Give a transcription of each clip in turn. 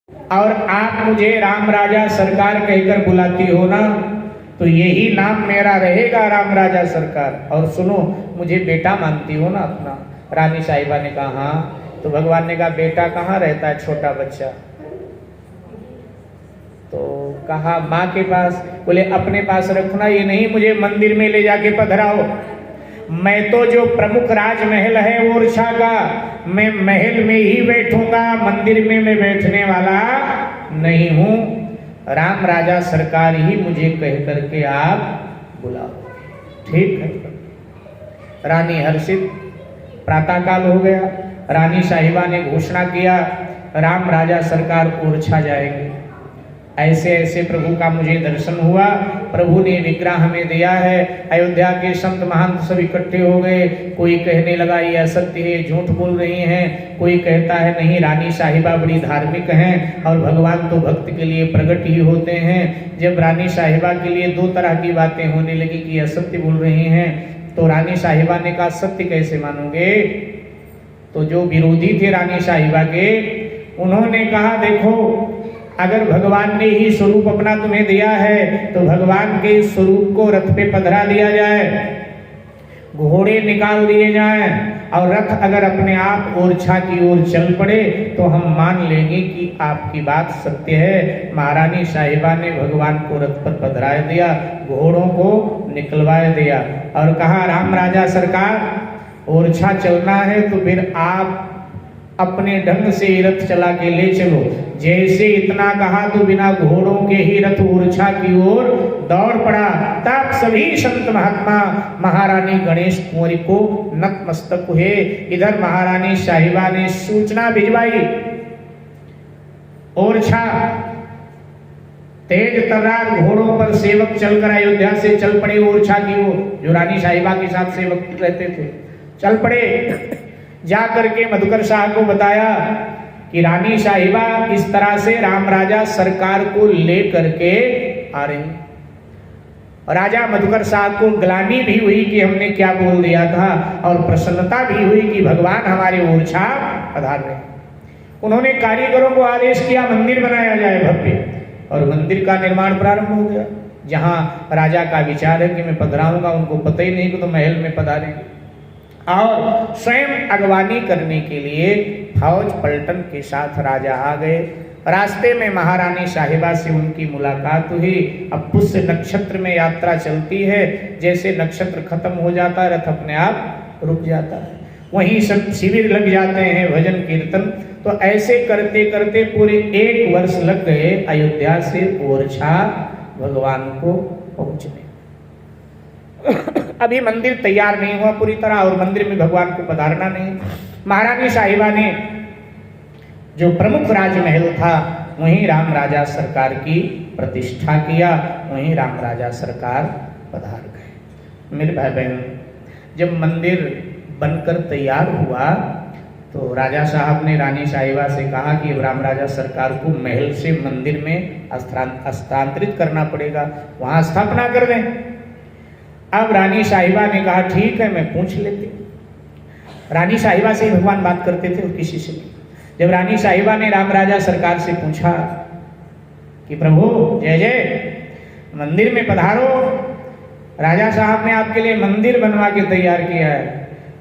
और आप मुझे राम राजा सरकार कहकर बुलाती हो ना, तो यही नाम मेरा रहेगा, राम राजा सरकार। और सुनो, मुझे बेटा मानती हो ना अपना? रानी साहिबा ने कहा हाँ। तो भगवान ने कहा बेटा कहाँ रहता है, छोटा बच्चा? तो कहा माँ के पास। बोले अपने पास रखना, ये नहीं मुझे मंदिर में ले जाके पधराओ। मैं तो जो प्रमुख राजमहल है ओरछा का, मैं महल में ही बैठूंगा, मंदिर में मैं बैठने वाला नहीं हूं। राम राजा सरकार ही मुझे कह करके आप बुलाओ। ठीक है। रानी हर्षित। प्रातःकाल हो गया, रानी साहिबा ने घोषणा किया राम राजा सरकार ओरछा जाएंगे। ऐसे ऐसे प्रभु का मुझे दर्शन हुआ, प्रभु ने विग्रह हमें दिया है। अयोध्या के संत महंत सब इकट्ठे हो गए। कोई कहने लगा ये असत्य है, झूठ बोल रही हैं। कोई कहता है नहीं, रानी साहिबा बड़ी धार्मिक हैं और भगवान तो भक्त के लिए प्रकट ही होते हैं। जब रानी साहिबा के लिए दो तरह की बातें होने लगी कि असत्य बोल रही हैं, तो रानी साहिबा ने कहा सत्य कैसे मानोगे? तो जो विरोधी थे रानी साहिबा के, उन्होंने कहा देखो, अगर भगवान ने ही स्वरूप अपना तुम्हें दिया है तो भगवान के स्वरूप को रथ पे पधरा दिया जाए, घोड़े निकाल दिए जाएं, और रथ अगर अपने आप ओरछा की ओर चल पड़े तो हम मान लेंगे कि आपकी बात सत्य है। महारानी साहिबा ने भगवान को रथ पर पधरा दिया, घोड़ों को निकलवा दिया और कहा राम राजा सरकार ओरछा चलना है तो फिर आप अपने ढंग से रथ चला के ले चलो। जैसे इतना कहा तो बिना घोड़ों के ही रथ ओरछा की ओर दौड़ पड़ा। तब सभी संत महात्मा महारानी गणेश कुंवरी को नतमस्तक हुए। इधर महारानी साहिबा ने सूचना भिजवाई, ओरछा तेज तर्रार घोड़ों पर सेवक चलकर अयोध्या से चल पड़े ओरछा की ओर। जो रानी साहिबा के साथ सेवक रहते थे चल पड़े। जाकर के मधुकर शाह को बताया कि रानी साहिबा इस तरह से राम राजा सरकार को ले करके आ रही। राजा मधुकर शाह को ग्लानि भी हुई कि हमने क्या बोल दिया था, और प्रसन्नता भी हुई कि भगवान हमारे ओरछा पधार रहे। उन्होंने कारीगरों को आदेश किया मंदिर बनाया जाए भव्य, और मंदिर का निर्माण प्रारंभ हो गया। जहां राजा का विचार है कि मैं पधराऊंगा, उनको पता ही नहीं कि तो महल में पधारेंगे। और स्वयं अगवानी करने के लिए फौज पलटन के साथ राजा आ गए। रास्ते में महारानी साहिबा से उनकी मुलाकात हुई। अब पुष्य नक्षत्र में यात्रा चलती है, जैसे नक्षत्र खत्म हो जाता है रथ अपने आप रुक जाता है, वहीं सब शिविर लग जाते हैं, भजन कीर्तन। तो ऐसे करते करते पूरे 1 वर्ष लग गए अयोध्या से ओरछा भगवान को पहुंचने। अभी मंदिर तैयार नहीं हुआ पूरी तरह, और मंदिर में भगवान को पधारना नहीं। महारानी साहिबा ने जो प्रमुख राजमहल था वहीं राम राजा सरकार की प्रतिष्ठा किया, वहीं राम राजा सरकार पधार गए। मेरे भाई बहन, जब मंदिर बनकर तैयार हुआ तो राजा साहब ने रानी साहिबा से कहा कि राम राजा सरकार को महल से मंदिर में स्थानांतरित करना पड़ेगा, वहां स्थापना कर दें। अब रानी साहिबा ने कहा ठीक है, मैं पूछ लेती। रानी साहिबा से ही भगवान बात करते थे और किसी से नहीं। जब रानी साहिबा ने राम राजा सरकार से पूछा कि प्रभु जय जय, मंदिर में पधारो, राजा साहब ने आपके लिए मंदिर बनवा के तैयार किया है।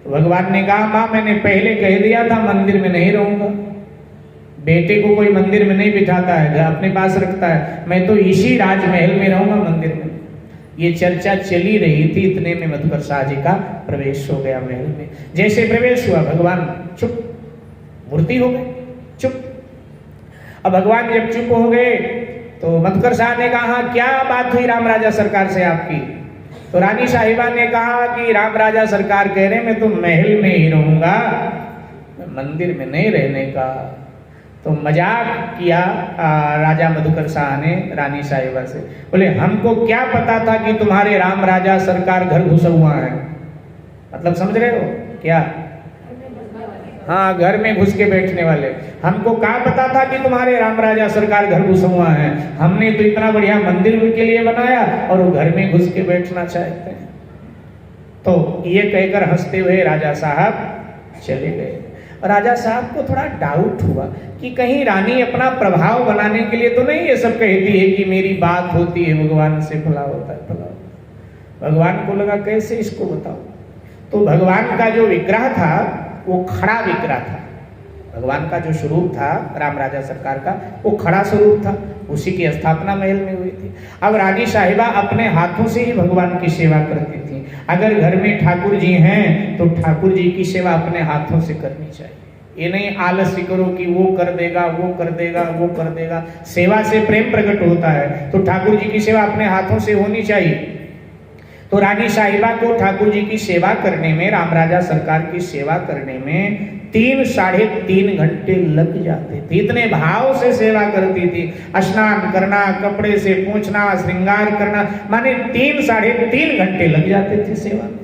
तो भगवान ने कहा माँ मैंने पहले कह दिया था मंदिर में नहीं रहूंगा। बेटे को कोई मंदिर में नहीं बिठाता है, अपने पास रखता है, मैं तो इसी राजमहल में रहूंगा मंदिर में। ये चर्चा चली रही थी, इतने में मधुकर शाह जी का प्रवेश हो गया महल में। जैसे प्रवेश हुआ भगवान चुप, मूर्ति हो गए चुप। अब भगवान जब चुप हो गए तो मधुकर शाह ने कहा क्या बात हुई राम राजा सरकार से आपकी? तो रानी साहिबा ने कहा कि राम राजा सरकार कह रहे मैं तो महल में ही रहूंगा, मंदिर में नहीं रहने का। तो मजाक किया राजा मधुकर शाह ने रानी साहिबा से, बोले हमको क्या पता था कि तुम्हारे राम राजा सरकार घर घुसा हुआ है। मतलब समझ रहे हो क्या? हाँ, घर में घुस के बैठने वाले। हमको क्या पता था कि तुम्हारे राम राजा सरकार घर घुसा हुआ है। हमने तो इतना बढ़िया मंदिर उनके लिए बनाया और वो घर में घुस के बैठना चाहते हैं। तो ये कहकर हंसते हुए राजा साहब चले गए। राजा साहब को थोड़ा डाउट हुआ कि कहीं रानी अपना प्रभाव बनाने के लिए तो नहीं ये सब कहती है कि मेरी बात होती है भगवान से, फला होता है फला होता है। भगवान को लगा कैसे इसको बताओ, तो भगवान का जो विग्रह था वो खड़ा विग्रह था। भगवान का जो स्वरूप था राम राजा सरकार का वो खड़ा स्वरूप था, उसी की स्थापना महल में हुई थी। अब रानी साहिबा अपने हाथों से ही भगवान की सेवा करती थी। अगर घर में ठाकुर जी हैं तो ठाकुर जी की सेवा अपने हाथों से करनी चाहिए। ये नहीं आलस्य करो कि वो कर देगा वो कर देगा वो कर देगा। सेवा से प्रेम प्रकट होता है तो ठाकुर जी की सेवा अपने हाथों से होनी चाहिए। तो रानी साहिबा को ठाकुर जी की सेवा करने में, राम राजा सरकार की सेवा करने में 3-3.5 घंटे लग जाते थे। इतने भाव से सेवा करती थी। स्नान करना, कपड़े से पोंछना, श्रृंगार करना, माने 3-3.5 घंटे लग जाते थे सेवा में।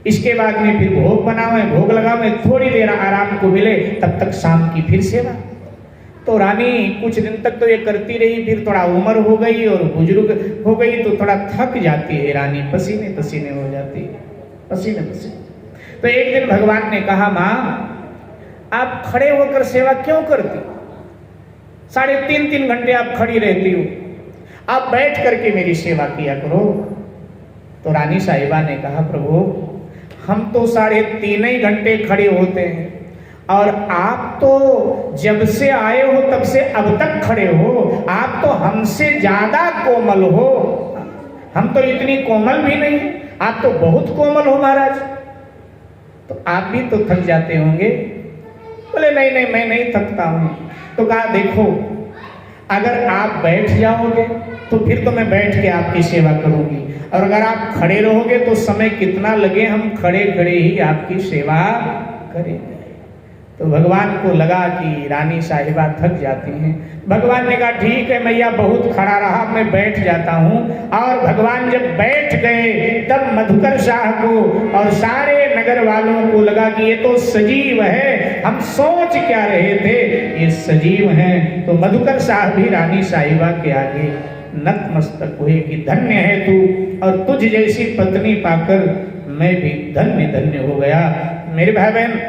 इसके बाद में फिर भोग बनावे, भोग लगावे, थोड़ी देर आराम को मिले, तब तक शाम की फिर सेवा। तो रानी कुछ दिन तक तो ये करती रही, फिर थोड़ा उम्र हो गई और बुजुर्ग हो गई तो थोड़ा थक जाती है रानी, पसीने पसीने हो जाती है, पसीने पसीने। तो एक दिन भगवान ने कहा, माँ आप खड़े होकर सेवा क्यों करती? 3.5 घंटे आप खड़ी रहती हो, आप बैठ करके मेरी सेवा किया करो। तो रानी साहिबा ने कहा, प्रभु हम तो 3.5 घंटे खड़े होते हैं और आप तो जब से आए हो तब से अब तक खड़े हो, आप तो हमसे ज्यादा कोमल हो। हम तो इतनी कोमल भी नहीं, आप तो बहुत कोमल हो महाराज, तो आप भी तो थक जाते होंगे। बोले नहीं नहीं मैं नहीं थकता हूं। तो कहा देखो अगर आप बैठ जाओगे तो फिर तो मैं बैठ के आपकी सेवा करूंगी, और अगर आप खड़े रहोगे तो समय कितना लगे हम खड़े खड़े ही आपकी सेवा करेंगे। तो भगवान को लगा कि रानी साहिबा थक जाती हैं। भगवान ने कहा ठीक है मैया, बहुत खड़ा रहा, मैं बैठ जाता हूँ। और भगवान जब बैठ गए तब मधुकर शाह को और सारे नगर वालों को लगा कि ये तो सजीव है, हम सोच क्या रहे थे ये सजीव हैं। तो मधुकर शाह भी रानी साहिबा के आगे नतमस्तक हुए कि धन्य है तू, और तुझ जैसी पत्नी पाकर मैं भी धन्य धन्य हो गया। मेरे भाई बहन,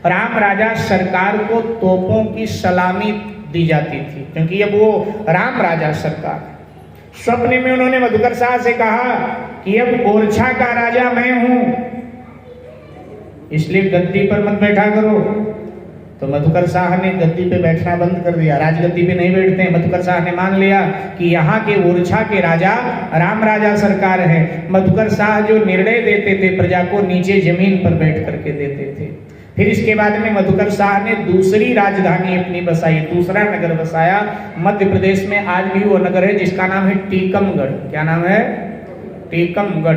राम राजा सरकार को तोपों की सलामी दी जाती थी, क्योंकि अब वो राम राजा सरकार। स्वप्न में उन्होंने मधुकर शाह से कहा कि अब ओरछा का राजा मैं हूं, इसलिए गद्दी पर मत बैठा करो। तो मधुकर शाह ने गद्दी पे बैठना बंद कर दिया, राजगद्दी पे नहीं बैठते हैं। मधुकर शाह ने मान लिया कि यहाँ के ओरछा के राजा राम राजा सरकार है। मधुकर शाह जो निर्णय देते थे प्रजा को नीचे जमीन पर बैठ करके देते थे। फिर इसके बाद में मधुकर शाह ने दूसरी राजधानी अपनी बसाई, दूसरा नगर बसाया मध्य प्रदेश में। आज भी वो नगर है जिसका नाम है टीकमगढ़। क्या नाम है? टीकमगढ़।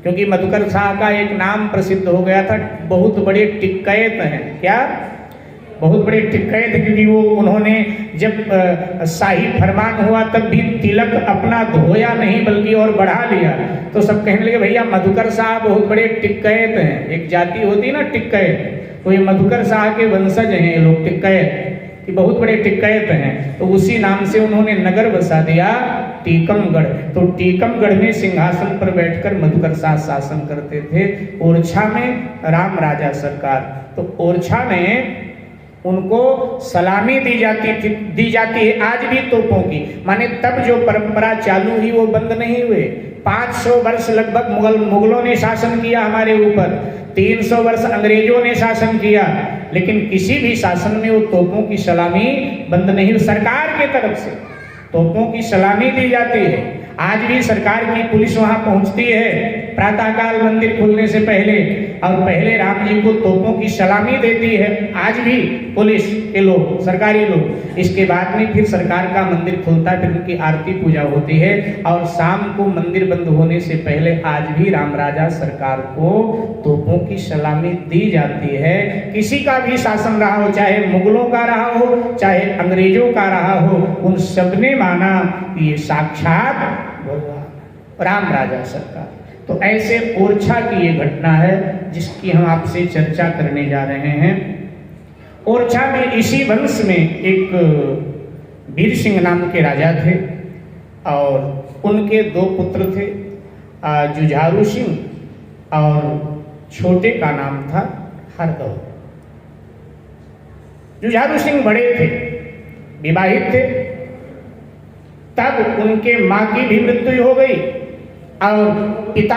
क्योंकि मधुकर शाह का एक नाम प्रसिद्ध हो गया था, बहुत बड़े टिक्कैत हैं। क्या? बहुत बड़े टिक्कैत, क्योंकि वो उन्होंने जब शाही फरमान हुआ तब भी तिलक अपना धोया नहीं बल्कि और बढ़ा लिया। तो सब कहने लगे भैया मधुकर शाह बहुत बड़े टिक्कैत हैं। एक जाति होती ना टिक्कैत, तो ये मधुकर शाह के वंशज हैं ये लोग, टिक्कैत कि बहुत बड़े टिक्कैत हैं। तो उसी नाम से उन्होंने नगर बसा दिया टीकमगढ़। तो टीकमगढ़ में सिंहासन पर बैठकर मधुकर शाह शासन करते थे। ओरछा में राम राजा सरकार। तो ओरछा में उनको सलामी दी जाती है आज भी तोपों की। माने तब जो परंपरा चालू हुई वो बंद नहीं हुए। 500 वर्ष लगभग मुगलों ने शासन किया हमारे ऊपर, 300 वर्ष अंग्रेजों ने शासन किया, लेकिन किसी भी शासन में वो तोपों की सलामी बंद नहीं हुई। सरकार के तरफ से तोपों की सलामी दी जाती है। आज भी सरकार की पुलिस वहां पहुंचती है प्रातःकाल मंदिर खुलने से पहले, और पहले राम जी को तोपों की सलामी देती है आज भी पुलिस के लोग, सरकारी लोग। इसके बाद में फिर सरकार का मंदिर खुलता है, फिर उनकी आरती पूजा होती है, और शाम को मंदिर बंद होने से पहले आज भी राम राजा सरकार को तोपों की सलामी दी जाती है। किसी का भी शासन रहा हो, चाहे मुगलों का रहा हो चाहे अंग्रेजों का रहा हो, उन सबने माना कि ये साक्षात भगवान राम राजा सरकार। तो ऐसे ओरछा की ये घटना है जिसकी हम आपसे चर्चा करने जा रहे हैं। ओरछा में इसी वंश में एक वीर सिंह नाम के राजा थे, और उनके 2 पुत्र थे, जुझारू सिंह और छोटे का नाम था हरदौल। जुझारू सिंह बड़े थे, विवाहित थे, तब उनके मां की भी मृत्यु हो गई और पिता